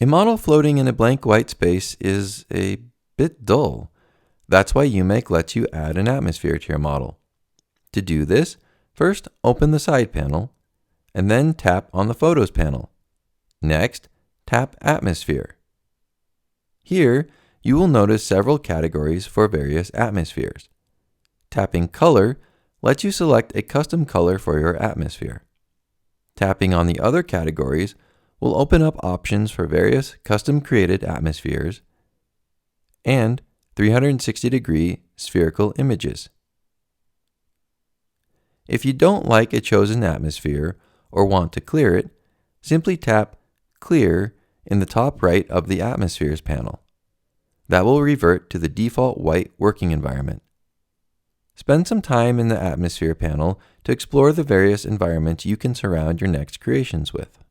A model floating in a blank white space is a bit dull. That's why uMake lets you add an atmosphere to your model. To do this, first open the side panel, and then tap on the Photos panel. Next, tap Atmosphere. Here, you will notice several categories for various atmospheres. Tapping Color lets you select a custom color for your atmosphere. Tapping on the other categories will open up options for various custom-created atmospheres and 360-degree spherical images. If you don't like a chosen atmosphere or want to clear it, simply tap Clear in the top right of the Atmospheres panel. That will revert to the default white working environment. Spend some time in the Atmosphere panel to explore the various environments you can surround your next creations with.